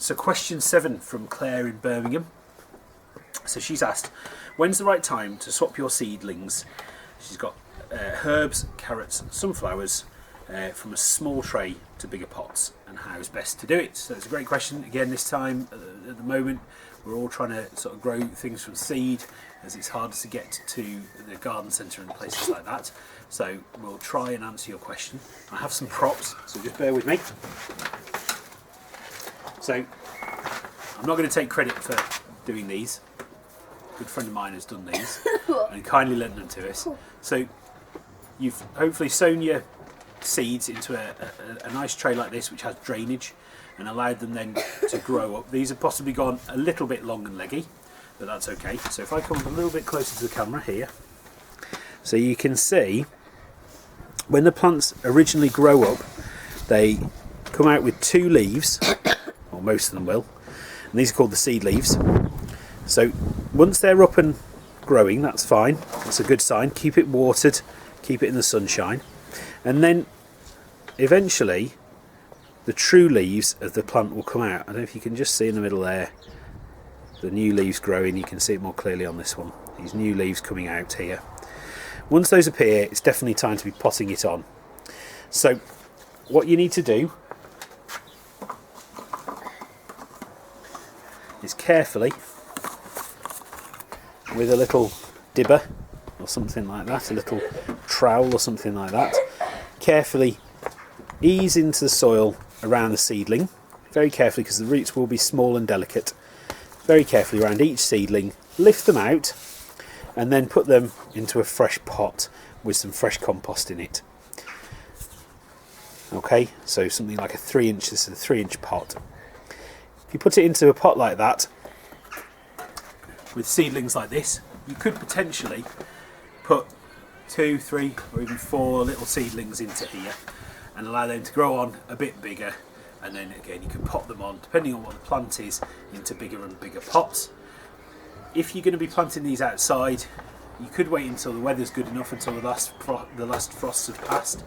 So question 7 from Claire in Birmingham. So she's asked, when's the right time to swap your seedlings? She's got herbs, carrots, sunflowers from a small tray to bigger pots, and how's best to do it? So it's a great question. Again, this time at the moment we're all trying to sort of grow things from seed, as it's harder to get to the garden centre and places like that. So we'll try and answer your question. I have some props, so just bear with me. So I'm not going to take credit for doing these. A good friend of mine has done these and kindly lent them to us. So you've hopefully sown your seeds into a nice tray like this, which has drainage, and allowed them then to grow up. These have possibly gone a little bit long and leggy, but that's okay. So if I come a little bit closer to the camera here, so you can see when the plants originally grow up, they come out with 2 leaves, or most of them will, and these are called the seed leaves. So once they're up and growing, that's fine, that's a good sign. Keep it watered, keep it in the sunshine, and then eventually the true leaves of the plant will come out. I don't know if you can just see in the middle there the new leaves growing. You can see it more clearly on this one, these new leaves coming out here. Once those appear, it's definitely time to be potting it on. So what you need to do is carefully, with a little dibber or something like that, a little trowel or something like that, carefully ease into the soil around the seedling, very carefully, because the roots will be small and delicate. Very carefully around each seedling, lift them out, and then put them into a fresh pot with some fresh compost in it. Okay, so something like a 3-inch, this is a 3-inch pot. If you put it into a pot like that, with seedlings like this, you could potentially put 2, 3 or even 4 little seedlings into here and allow them to grow on a bit bigger, and then again you can pop them on, depending on what the plant is, into bigger and bigger pots. If you're going to be planting these outside, you could wait until the weather's good enough, until the last frosts have passed,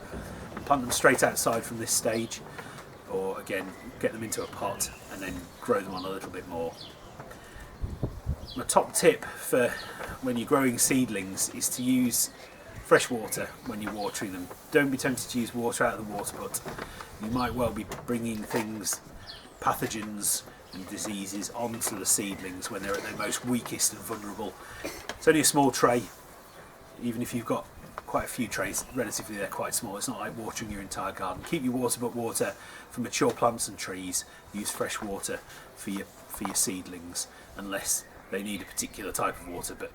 and plant them straight outside from this stage, or again get them into a pot and then grow them on a little bit more. My top tip for when you're growing seedlings is to use fresh water when you're watering them. Don't be tempted to use water out of the water butt. You might well be bringing things, pathogens and diseases onto the seedlings when they're at their most weakest and vulnerable. It's only a small tray. Even if you've got quite a few trays, relatively they're quite small. It's not like watering your entire garden. Keep your water butt water for mature plants and trees. Use fresh water for your seedlings, unless they need a particular type of water, but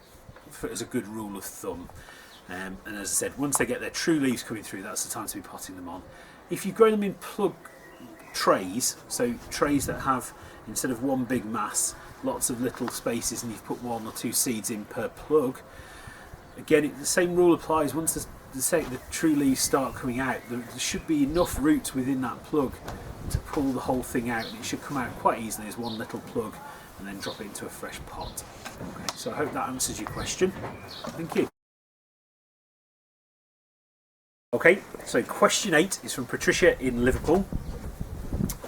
as a good rule of thumb. And as I said, once they get their true leaves coming through, that's the time to be potting them on. If you grow them in plug trays, so trays that have, instead of one big mass, lots of little spaces, and you've put 1 or 2 seeds in per plug, again the same rule applies. Once the true leaves start coming out, there should be enough roots within that plug to pull the whole thing out, and it should come out quite easily as one little plug, and then drop it into a fresh pot. Okay, so I hope that answers your question. Thank you. Okay, so question 8 is from Patricia in Liverpool.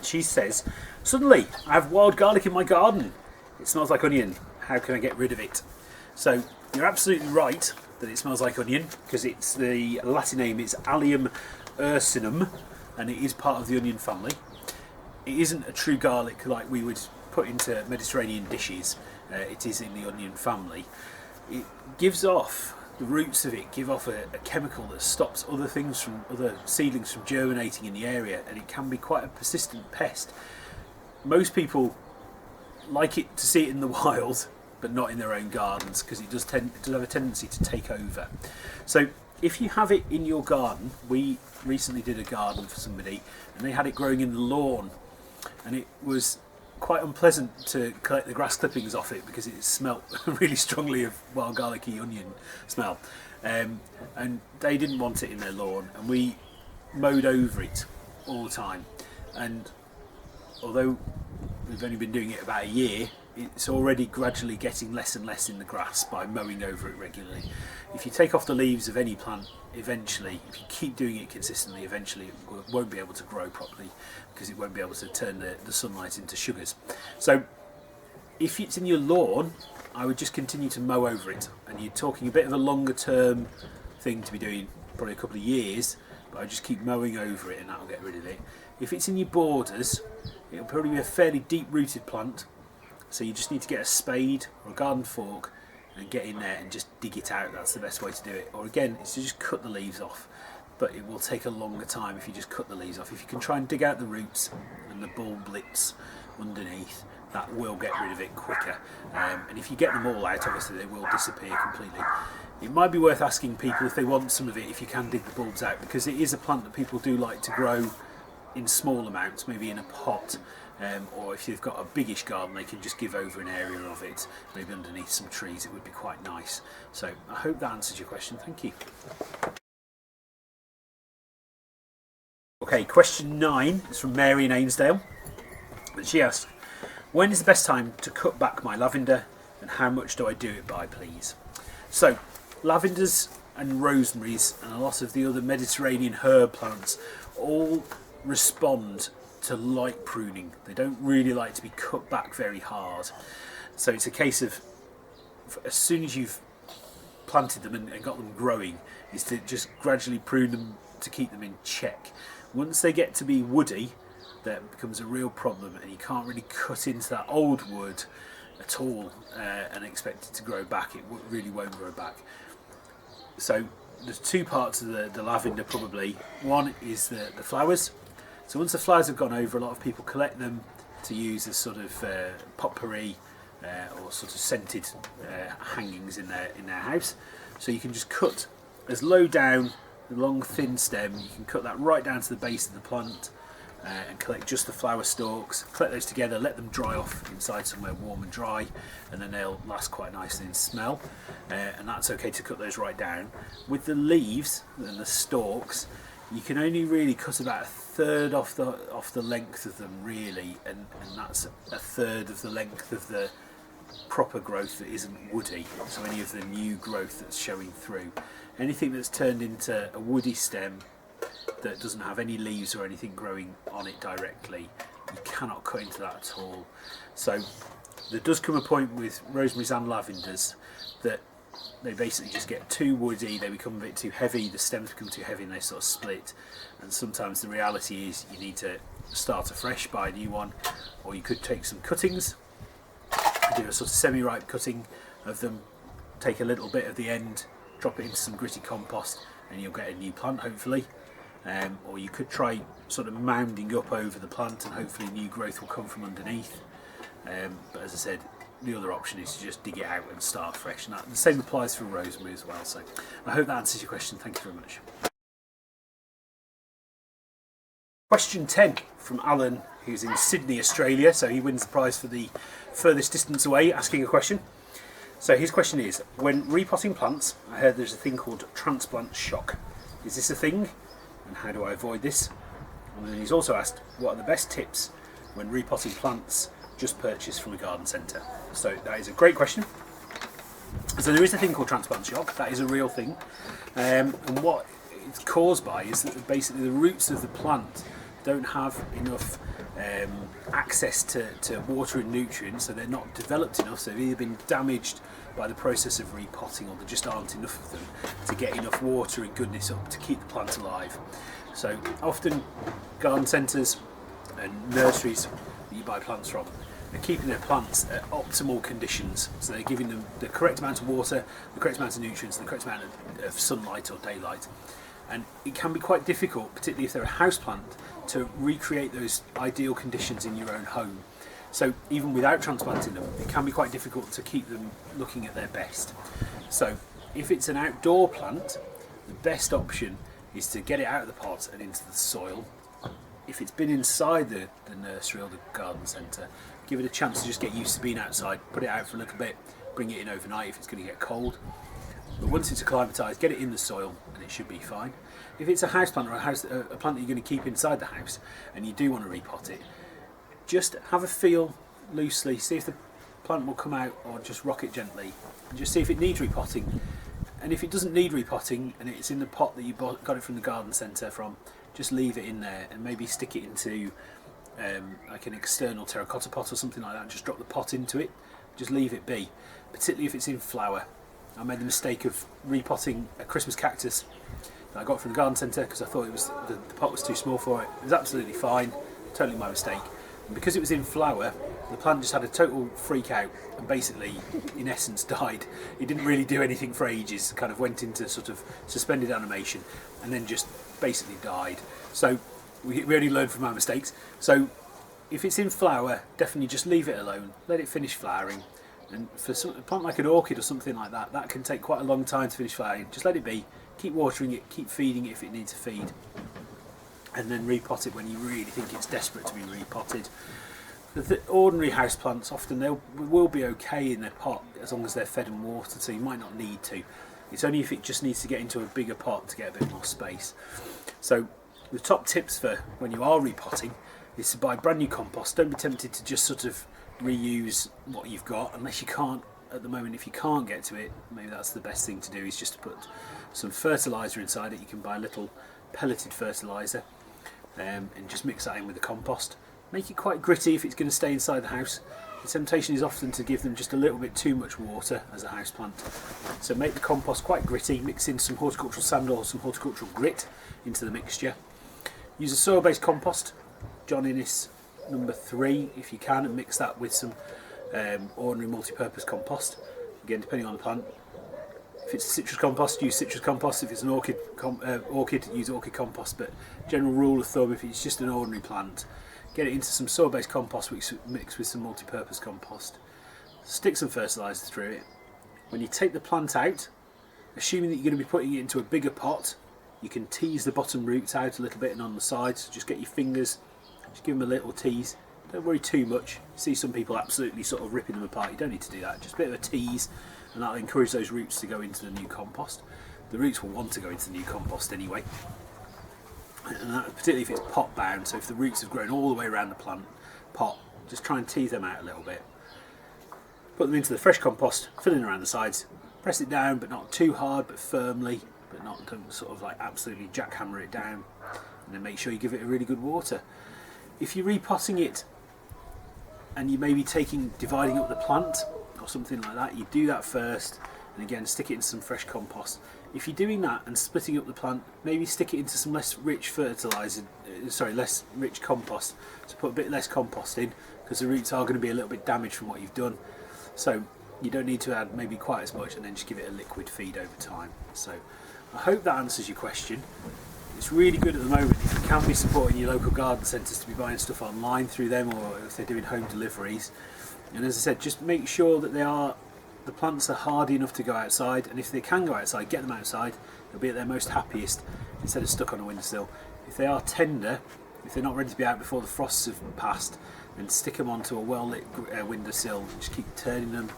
She says, suddenly I have wild garlic in my garden. It smells like onion. How can I get rid of it? So you're absolutely right that it smells like onion, because it's the Latin name is Allium ursinum, and it is part of the onion family. It isn't a true garlic like we would put into Mediterranean dishes. It is in the onion family. It gives off, the roots of it give off a chemical that stops other seedlings from germinating in the area, and it can be quite a persistent pest. Most people like it to see it in the wild, but not in their own gardens, because it does have a tendency to take over. So if you have it in your garden, we recently did a garden for somebody and they had it growing in the lawn, and it was quite unpleasant to collect the grass clippings off it because it smelt really strongly of wild garlicky onion smell, and they didn't want it in their lawn, and we mowed over it all the time. And although we've only been doing it about a year, it's already gradually getting less and less in the grass by mowing over it regularly. If you take off the leaves of any plant, eventually, if you keep doing it consistently, eventually it won't be able to grow properly because it won't be able to turn the sunlight into sugars. So if it's in your lawn, I would just continue to mow over it, and you're talking a bit of a longer term thing to be doing, probably a couple of years, but I just keep mowing over it and that'll get rid of it. If it's in your borders, it'll probably be a fairly deep rooted plant, so you just need to get a spade or a garden fork and get in there and just dig it out. That's the best way to do it. Or again, it's to just cut the leaves off, but it will take a longer time if you just cut the leaves off. If you can try and dig out the roots and the bulb lips underneath, that will get rid of it quicker. And if you get them all out, obviously they will disappear completely. It might be worth asking people if they want some of it, if you can dig the bulbs out, because it is a plant that people do like to grow in small amounts, maybe in a pot, or if you've got a biggish garden, they can just give over an area of it, maybe underneath some trees. It would be quite nice. So I hope that answers your question. Thank you. Okay, question 9 is from Mary in Ainsdale, and she asked, when is the best time to cut back my lavender, and how much do I do it by, please? So lavenders and rosemaries and a lot of the other Mediterranean herb plants all respond to light pruning. They don't really like to be cut back very hard. So it's a case of, as soon as you've planted them and got them growing, is to just gradually prune them to keep them in check. Once they get to be woody, that becomes a real problem, and you can't really cut into that old wood at all and expect it to grow back. It really won't grow back. So there's two parts of the lavender probably. One is the flowers. So once the flowers have gone over, a lot of people collect them to use as sort of potpourri or sort of scented hangings in their house. So you can just cut as low down, the long thin stem, you can cut that right down to the base of the plant and collect just the flower stalks, collect those together, let them dry off inside somewhere warm and dry, and then they'll last quite nicely and smell, and that's okay to cut those right down. With the leaves and the stalks, you can only really cut about a third off the length of them really, and that's a third of the length of the proper growth that isn't woody, so any of the new growth that's showing through. Anything that's turned into a woody stem that doesn't have any leaves or anything growing on it directly, you cannot cut into that at all. So there does come a point with rosemaries and lavenders that they basically just get too woody, they become a bit too heavy, the stems become too heavy and they sort of split, and sometimes the reality is you need to start afresh, buy a new one, or you could take some cuttings, do a sort of semi-ripe cutting of them, take a little bit of the end, drop it into some gritty compost, and you'll get a new plant hopefully. Or you could try sort of mounding up over the plant and hopefully new growth will come from underneath. But as I said, the other option is to just dig it out and start fresh, and the same applies for rosemary as well. So I hope that answers your question. Thank you very much. Question 10 from Alan, who's in Sydney, Australia, so he wins the prize for the furthest distance away asking a question. So his question is, when repotting plants, I heard there's a thing called transplant shock. Is this a thing? And how do I avoid this? And then he's also asked, what are the best tips when repotting plants just purchased from a garden centre? So that is a great question. So there is a thing called transplant shock, that is a real thing. And what it's caused by is that basically the roots of the plant don't have enough access to water and nutrients, so they're not developed enough, so they've either been damaged by the process of repotting, or there just aren't enough of them to get enough water and goodness up to keep the plant alive. So often garden centres and nurseries that you buy plants from are keeping their plants at optimal conditions, so they're giving them the correct amount of water, the correct amount of nutrients, the correct amount of sunlight or daylight. And it can be quite difficult, particularly if they're a house plant, to recreate those ideal conditions in your own home. So even without transplanting them, it can be quite difficult to keep them looking at their best. So if it's an outdoor plant, the best option is to get it out of the pot and into the soil. If it's been inside the nursery or the garden centre, give it a chance to just get used to being outside, put it out for a little bit, bring it in overnight if it's going to get cold. But once it's acclimatised, get it in the soil and it should be fine. If it's a house plant or a plant that you're going to keep inside the house and you do want to repot it, just have a feel loosely, see if the plant will come out, or just rock it gently and just see if it needs repotting. And if it doesn't need repotting and it's in the pot that you got it from the garden centre from, just leave it in there and maybe stick it into like an external terracotta pot or something like that. Just drop the pot into it, just leave it be, particularly if it's in flower. I made the mistake of repotting a Christmas cactus that I got from the garden centre because I thought it was the pot was too small for it. It was absolutely fine, totally my mistake. And because it was in flower, the plant just had a total freak out and basically, in essence, died. It didn't really do anything for ages, kind of went into sort of suspended animation and then just basically died. So we only learn from our mistakes. So if it's in flower, definitely just leave it alone, let it finish flowering. And for a plant like an orchid or something like that, that can take quite a long time to finish flowering. Just let it be, keep watering it, keep feeding it if it needs to feed, and then repot it when you really think it's desperate to be repotted. The ordinary house plants, often they will be okay in their pot as long as they're fed and watered, so you might not need to. It's only if it just needs to get into a bigger pot to get a bit more space. So the top tips for when you are repotting is to buy brand new compost. Don't be tempted to just sort of reuse what you've got unless you can't at the moment. If you can't get to it, maybe that's the best thing to do, is just to put some fertiliser inside it. You can buy a little pelleted fertiliser and just mix that in with the compost. Make it quite gritty if it's going to stay inside the house. The temptation is often to give them just a little bit too much water as a house plant. So make the compost quite gritty, mix in some horticultural sand or some horticultural grit into the mixture. Use a soil-based compost, John Innes number 3 if you can, and mix that with some ordinary multi-purpose compost, again depending on the plant. If it's a citrus compost, use citrus compost. If it's an orchid, use orchid compost. But general rule of thumb, if it's just an ordinary plant, get it into some soil-based compost mixed with some multi-purpose compost. Stick some fertiliser through it. When you take the plant out, assuming that you're going to be putting it into a bigger pot, you can tease the bottom roots out a little bit and on the sides. Just get your fingers, just give them a little tease. Don't worry too much. You see some people absolutely sort of ripping them apart. You don't need to do that. Just a bit of a tease, and that'll encourage those roots to go into the new compost. The roots will want to go into the new compost anyway. And that, particularly if it's pot bound, so if the roots have grown all the way around the plant pot, just try and tease them out a little bit. Put them into the fresh compost, fill in around the sides, press it down, but not too hard, but firmly, but don't sort of like absolutely jackhammer it down. And then make sure you give it a really good water. If you're repotting it and you may be dividing up the plant or something like that, you do that first, and again stick it in some fresh compost. If you're doing that and splitting up the plant, maybe stick it into some less rich less rich compost. So put a bit less compost in, because the roots are going to be a little bit damaged from what you've done. So you don't need to add maybe quite as much, and then just give it a liquid feed over time. So I hope that answers your question. It's really good at the moment if you can be supporting your local garden centres to be buying stuff online through them, or if they're doing home deliveries. And as I said, just make sure that the plants are hardy enough to go outside, and if they can go outside, get them outside. They'll be at their most happiest instead of stuck on a windowsill. If they are tender, if they're not ready to be out before the frosts have passed, then stick them onto a well-lit windowsill. Just keep turning them,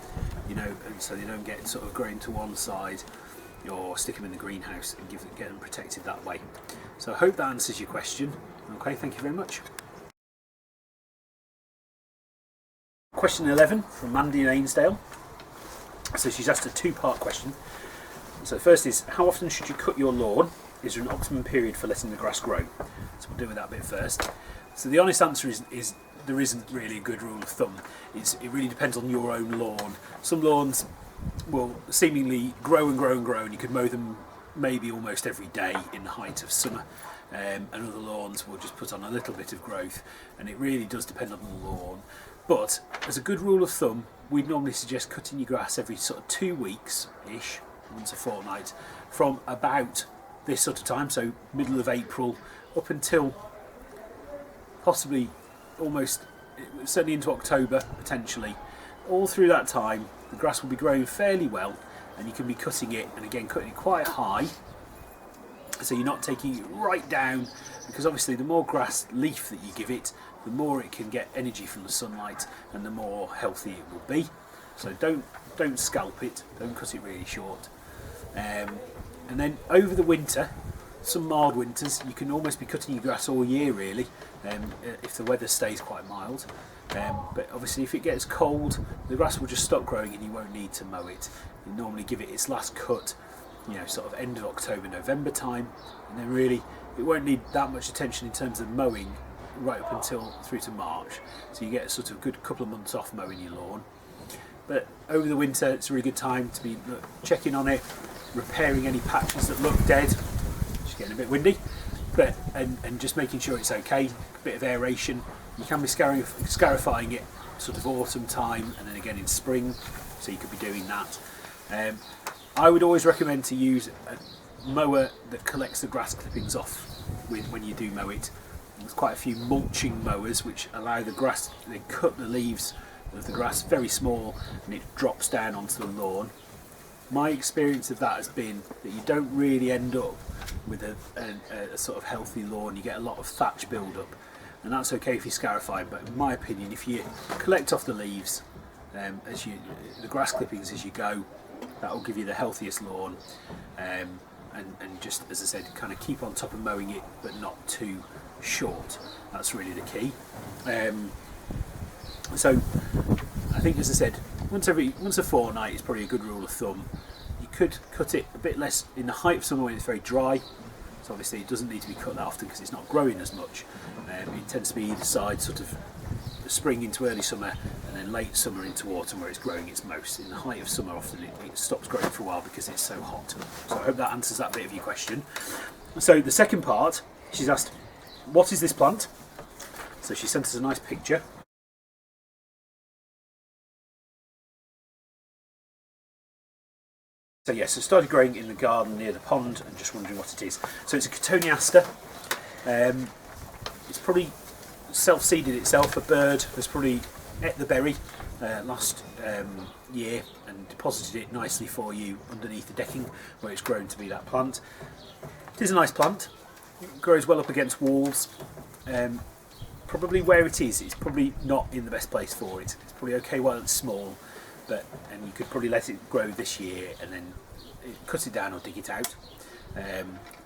and so they don't get sort of growing to one side, or stick them in the greenhouse and get them protected that way. So I hope that answers your question. Okay, thank you very much. Question 11 from Mandy in Ainsdale. So she's asked a two-part question. So first is, how often should you cut your lawn? Is there an optimum period for letting the grass grow? So we'll deal with that bit first. So the honest answer is there isn't really a good rule of thumb. It really depends on your own lawn. Some lawns will seemingly grow and grow and grow, and you could mow them maybe almost every day in the height of summer. And other lawns will just put on a little bit of growth, and it really does depend on the lawn. But as a good rule of thumb, we'd normally suggest cutting your grass every sort of 2 weeks-ish, once a fortnight, from about this sort of time, so middle of April, up until possibly certainly into October, potentially. All through that time, the grass will be growing fairly well, and you can be cutting it, and again, cutting it quite high, so you're not taking it right down, because obviously the more grass leaf that you give it, the more it can get energy from the sunlight, and the more healthy it will be. So don't scalp it, don't cut it really short. And then over the winter, some mild winters, you can almost be cutting your grass all year really, if the weather stays quite mild. But obviously if it gets cold, the grass will just stop growing and you won't need to mow it. You normally give it its last cut, sort of end of October, November time, and then really it won't need that much attention in terms of mowing right up until through to March. So you get a sort of good couple of months off mowing your lawn. But over the winter it's a really good time to be checking on it, repairing any patches that look dead. It's getting a bit windy, but and just making sure it's okay. A bit of aeration. You can be scarifying it sort of autumn time and then again in spring, so you could be doing that. I would always recommend to use a mower that collects the grass clippings off when you do mow it. There's quite a few mulching mowers which allow the grass, they cut the leaves of the grass very small and it drops down onto the lawn. My experience of that has been that you don't really end up with a sort of healthy lawn. You get a lot of thatch build up, and that's okay if you scarify, but in my opinion if you collect off the leaves, the grass clippings as you go, that will give you the healthiest lawn, and just as I said, kind of keep on top of mowing it but not too short. That's really the key. So I think, as I said, once a fortnight is probably a good rule of thumb. You could cut it a bit less in the height of summer when it's very dry, so obviously it doesn't need to be cut that often because it's not growing as much. It tends to be either side, sort of spring into early summer and then late summer into autumn where it's growing its most. In the height of summer often it stops growing for a while because it's so hot. So I hope that answers that bit of your question. So the second part, she's asked, what is this plant? So she sent us a nice picture. So yes, it started growing in the garden near the pond and just wondering what it is. So it's a Cotoneaster. It's probably self-seeded itself. A bird has probably ate the berry last year and deposited it nicely for you underneath the decking where it's grown to be that plant. It is a nice plant. It grows well up against walls. Probably where it is, it's probably not in the best place for it. It's probably okay while it's small, and you could probably let it grow this year and then cut it down or dig it out.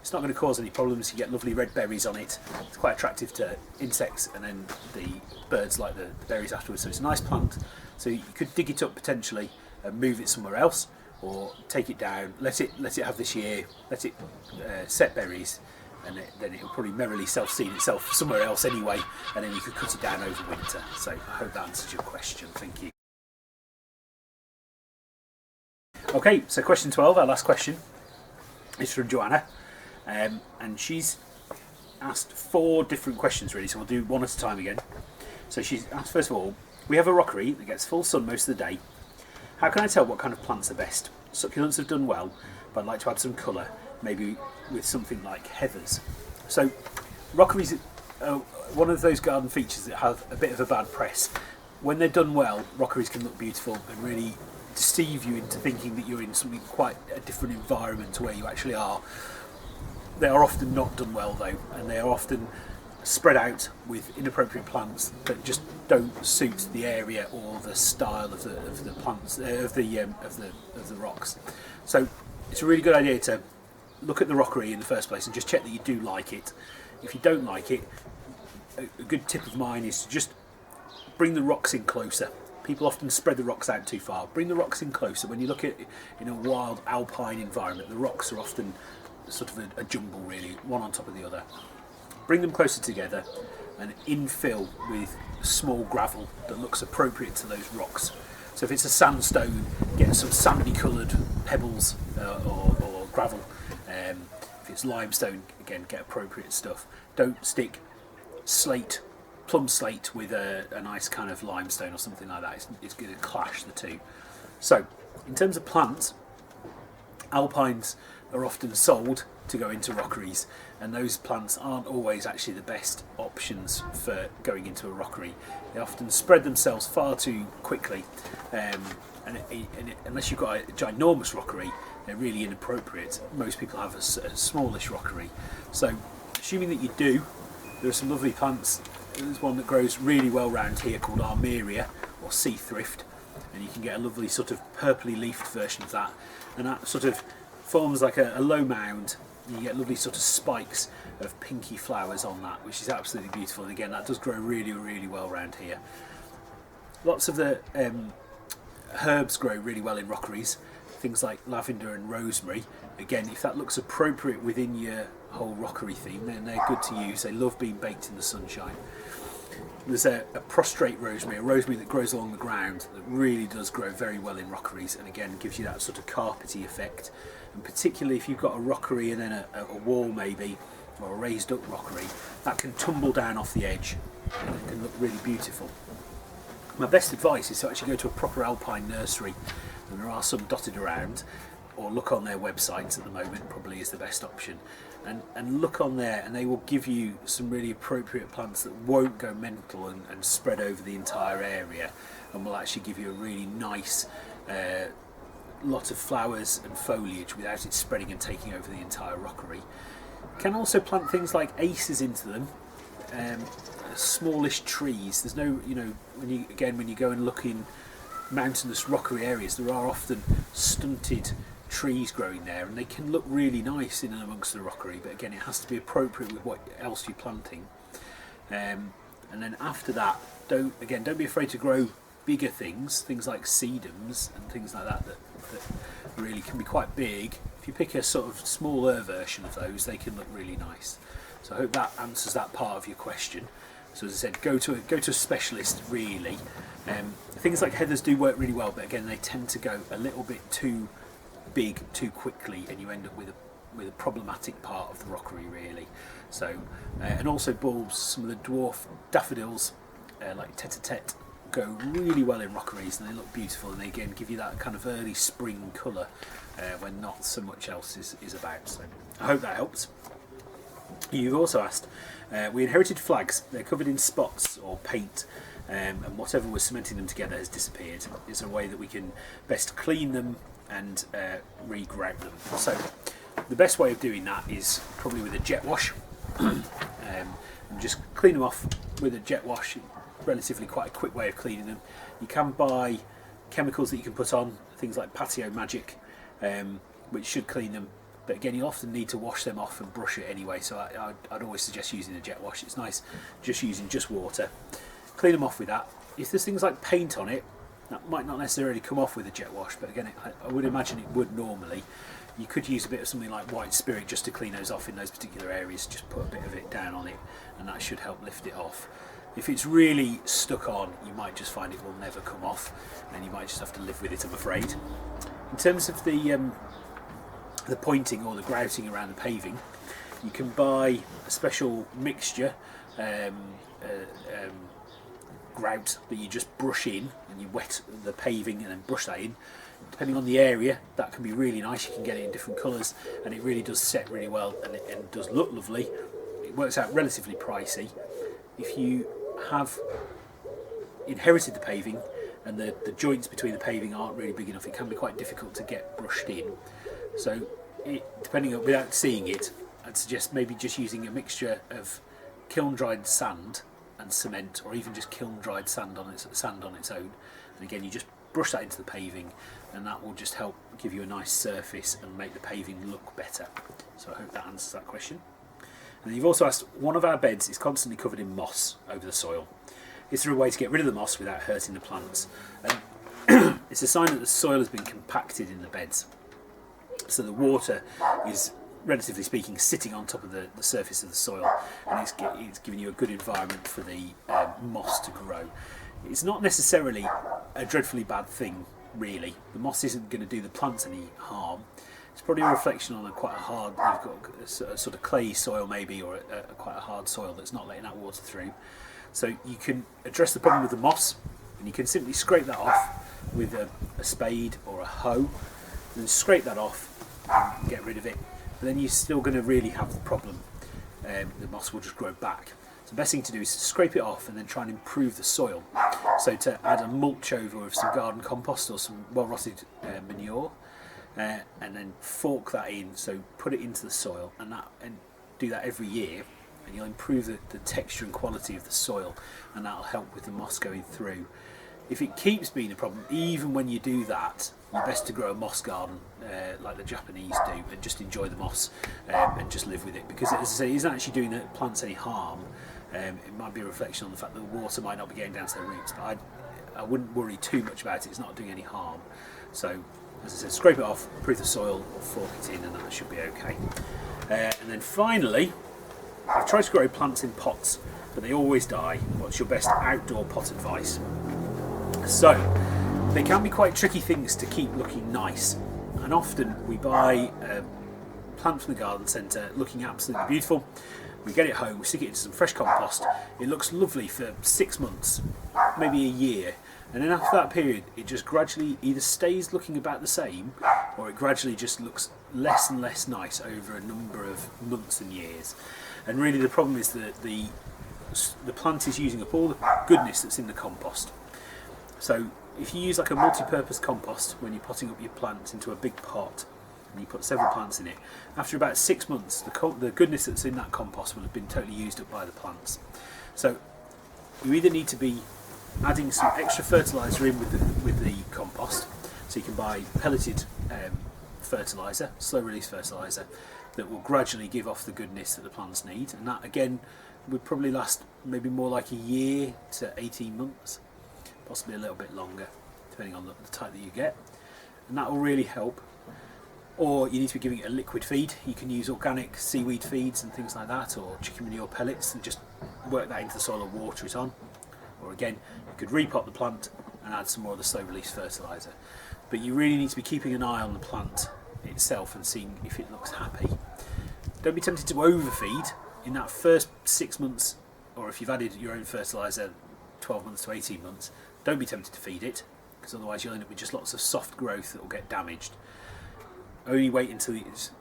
It's not going to cause any problems. You get lovely red berries on it. It's quite attractive to insects, and then the birds like the berries afterwards. So it's a nice plant. So you could dig it up potentially and move it somewhere else, or take it down, let it have this year, let it set berries, and then it'll probably merrily self-seed itself somewhere else anyway, and then you could cut it down over winter. So I hope that answers your question. Thank you. Okay, so question 12, our last question, is from Joanna, and she's asked 4 different questions really, so we'll do one at a time again. So she's asked, first of all, we have a rockery that gets full sun most of the day. How can I tell what kind of plants are best? Succulents have done well, but I'd like to add some colour, maybe with something like heathers. So rockeries are one of those garden features that have a bit of a bad press. When they're done well, rockeries can look beautiful and really deceive you into thinking that you're in something quite a different environment to where you actually are. They are often not done well though, and they are often spread out with inappropriate plants that just don't suit the area or the style of the plants of the rocks. So it's a really good idea to look at the rockery in the first place and just check that you do like it. If you don't like it, a good tip of mine is to just bring the rocks in closer. People often spread the rocks out too far. Bring the rocks in closer. When you look at in a wild alpine environment, the rocks are often sort of a jumble really, one on top of the other. Bring them closer together and infill with small gravel that looks appropriate to those rocks. So if it's a sandstone, get some sandy coloured pebbles or gravel. If it's limestone, again, get appropriate stuff. Don't stick plum slate with a nice kind of limestone or something like that. It's going to clash the two. So in terms of plants, alpines are often sold to go into rockeries, and those plants aren't always actually the best options for going into a rockery. They often spread themselves far too quickly, and unless you've got a ginormous rockery, they're really inappropriate. Most people have a smallish rockery. So assuming that you do, there are some lovely plants. There's one that grows really well round here called Armeria or Sea Thrift, and you can get a lovely sort of purpley leafed version of that, and that sort of forms like a low mound. You get lovely sort of spikes of pinky flowers on that, which is absolutely beautiful, and again that does grow really, really well around here. Lots of the herbs grow really well in rockeries, things like lavender and rosemary. Again, if that looks appropriate within your whole rockery theme, then they're good to use. They love being baked in the sunshine. There's a prostrate rosemary, a rosemary that grows along the ground that really does grow very well in rockeries, and again gives you that sort of carpety effect. And particularly if you've got a rockery and then a wall maybe, or a raised up rockery, that can tumble down off the edge and it can look really beautiful. My best advice is to actually go to a proper alpine nursery, and there are some dotted around, or look on their websites at the moment, probably is the best option, and look on there, and they will give you some really appropriate plants that won't go mental and spread over the entire area, and will actually give you a really nice lot of flowers and foliage without it spreading and taking over the entire rockery. Can also plant things like aces into them, smallish trees. There's no, when you go and look in mountainous rockery areas, there are often stunted trees growing there, and they can look really nice in and amongst the rockery, but again it has to be appropriate with what else you're planting. And then after that, don't be afraid to grow bigger things like sedums and things like that really can be quite big. If you pick a sort of smaller version of those, they can look really nice. So I hope that answers that part of your question. So as I said, go to a specialist really. Things like heathers do work really well, but again they tend to go a little bit too big too quickly, and you end up with a problematic part of the rockery really. So and also bulbs, some of the dwarf daffodils like tete-a-tete go really well in rockeries, and they look beautiful, and they again give you that kind of early spring colour when not so much else is about. So I hope that helps. You've also asked, we inherited flags. They're covered in spots or paint, and whatever was cementing them together has disappeared. Is there a way that we can best clean them and re-grout them? So the best way of doing that is probably with a jet wash. And just clean them off with a jet wash. Relatively quite a quick way of cleaning them. You can buy chemicals that you can put on, things like Patio Magic, which should clean them, but again you'll often need to wash them off and brush it anyway, so I'd always suggest using a jet wash. It's nice just using just water. Clean them off with that. If there's things like paint on it, that might not necessarily come off with a jet wash, but again I would imagine it would normally. You could use a bit of something like white spirit just to clean those off in those particular areas. Just put a bit of it down on it, and that should help lift it off. If it's really stuck on, you might just find it will never come off, and you might just have to live with it, I'm afraid. In terms of the pointing or the grouting around the paving, you can buy a special mixture grout that you just brush in, and you wet the paving and then brush that in. Depending on the area, that can be really nice. You can get it in different colours, and it really does set really well, and it does look lovely. It works out relatively pricey. If you have inherited the paving and the joints between the paving aren't really big enough, it can be quite difficult to get brushed in. So depending on, without seeing it, I'd suggest maybe just using a mixture of kiln dried sand and cement, or even just kiln dried sand on its own, and again you just brush that into the paving, and that will just help give you a nice surface and make the paving look better. So I hope that answers that question. And you've also asked, one of our beds is constantly covered in moss over the soil. Is there a way to get rid of the moss without hurting the plants? And it's a sign that the soil has been compacted in the beds. So the water is, relatively speaking, sitting on top of the surface of the soil, and it's giving you a good environment for the moss to grow. It's not necessarily a dreadfully bad thing, really. The moss isn't going to do the plants any harm. It's probably a reflection on quite a hard, you've got a sort of clay soil maybe, or quite a hard soil that's not letting that water through. So you can address the problem with the moss, and you can simply scrape that off with a spade or a hoe, and scrape that off and get rid of it. But then you're still going to really have the problem. The moss will just grow back. So the best thing to do is to scrape it off and then try and improve the soil. So to add a mulch over of some garden compost or some well-rotted manure, and then fork that in, so put it into the soil, and do that every year, and you'll improve the texture and quality of the soil, and that'll help with the moss going through. If it keeps being a problem, even when you do that, you're best to grow a moss garden like the Japanese do, and just enjoy the moss and just live with it, because as I say, it isn't actually doing the plants any harm. It might be a reflection on the fact that the water might not be getting down to their roots, but I wouldn't worry too much about it. It's not doing any harm. So, as I said, scrape it off, proof the soil, or fork it in, and that should be okay. And then finally, I've tried to grow plants in pots, but they always die. What's your best outdoor pot advice? So, they can be quite tricky things to keep looking nice, and often we buy a plant from the garden centre looking absolutely beautiful. We get it home, we stick it into some fresh compost. It looks lovely for 6 months, maybe a year, and then after that period it just gradually either stays looking about the same, or it gradually just looks less and less nice over a number of months and years. And really the problem is that the plant is using up all the goodness that's in the compost. So if you use like a multi-purpose compost when you're potting up your plants into a big pot, and you put several plants in it, after about 6 months the goodness that's in that compost will have been totally used up by the plants. So you either need to be adding some extra fertiliser in with the compost, so you can buy pelleted fertiliser, slow release fertiliser, that will gradually give off the goodness that the plants need, and that again would probably last maybe more like a year to 18 months, possibly a little bit longer depending on the type that you get, and that will really help. Or you need to be giving it a liquid feed. You can use organic seaweed feeds and things like that, or chicken manure pellets, and just work that into the soil and water it on. Or again, you could repot the plant and add some more of the slow release fertiliser. But you really need to be keeping an eye on the plant itself and seeing if it looks happy. Don't be tempted to overfeed in that first 6 months, or if you've added your own fertiliser 12 months to 18 months, don't be tempted to feed it, because otherwise you'll end up with just lots of soft growth that will get damaged. Only wait until it's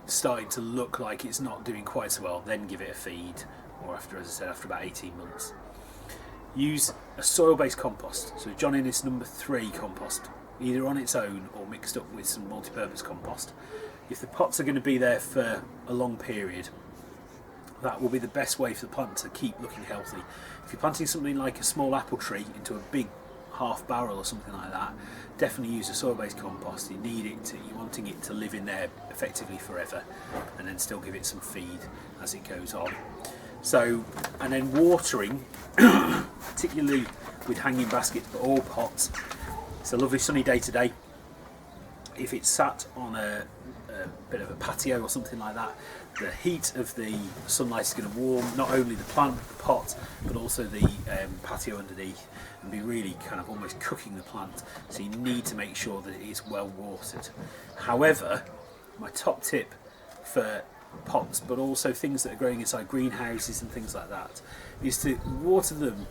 starting to look like it's not doing quite so well, then give it a feed, or after, as I said, after about 18 months. Use a soil-based compost. So John Innes number 3 compost, either on its own or mixed up with some multi-purpose compost. If the pots are going to be there for a long period, that will be the best way for the plant to keep looking healthy. If you're planting something like a small apple tree into a big half barrel or something like that, definitely use a soil-based compost. You need it to, you're wanting it to live in there effectively forever, and then still give it some feed as it goes on. So, and then watering, particularly with hanging baskets, but all pots. It's a lovely sunny day today. If it's sat on a bit of a patio or something like that, the heat of the sunlight is going to warm not only the plant, the pot, but also the patio underneath, and be really kind of almost cooking the plant. So you need to make sure that it is well watered. However, my top tip for pots, but also things that are growing inside greenhouses and things like that, is to water them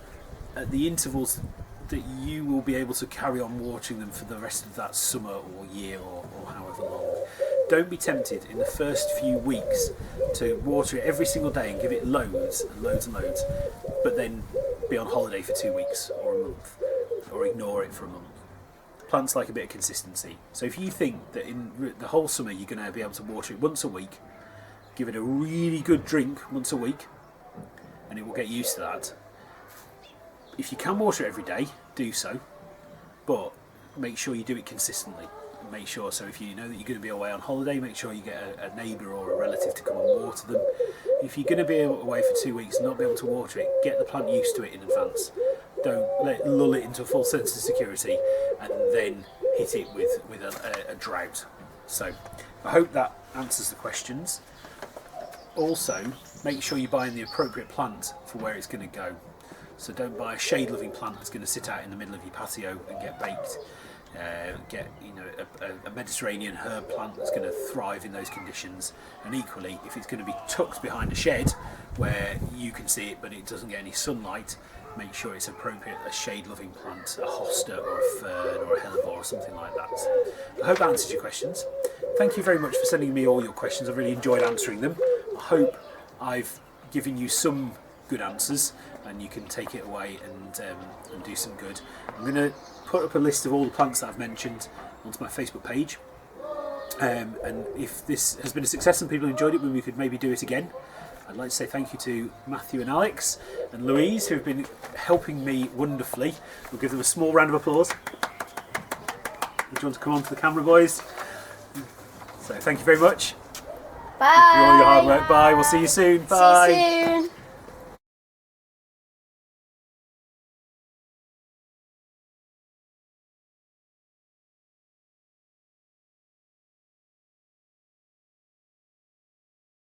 at the intervals that you will be able to carry on watering them for the rest of that summer or year or however long. Don't be tempted in the first few weeks to water it every single day and give it loads and loads and loads, but then be on holiday for 2 weeks or a month, or ignore it for a month. Plants like a bit of consistency. So if you think that in the whole summer you're going to be able to water it once a week, give it a really good drink once a week, and it will get used to that. If you can water it every day, do so, but make sure you do it consistently. Make sure, so if you know that you're going to be away on holiday, make sure you get a neighbour or a relative to come and water them. If you're going to be away for 2 weeks and not be able to water it, get the plant used to it in advance. Don't lull it into a false sense of security and then hit it with a drought. So I hope that answers the questions. Also, make sure you're buying the appropriate plant for where it's going to go. So don't buy a shade-loving plant that's going to sit out in the middle of your patio and get baked. Get a Mediterranean herb plant that's going to thrive in those conditions. And equally, if it's going to be tucked behind a shed where you can see it but it doesn't get any sunlight, make sure it's appropriate, a shade-loving plant, a hosta or a fern or a hellebore or something like that. I hope that answers your questions. Thank you very much for sending me all your questions. I've really enjoyed answering them. I hope I've given you some good answers and you can take it away and do some good. I'm going to put up a list of all the plants that I've mentioned onto my Facebook page, and if this has been a success and people enjoyed it, then we could maybe do it again. I'd like to say thank you to Matthew and Alex and Louise, who have been helping me wonderfully. We'll give them a small round of applause. Do you want to come on to the camera, boys? So thank you very much. Bye. For all your hard work. Bye. We'll see you soon. Bye. See you soon.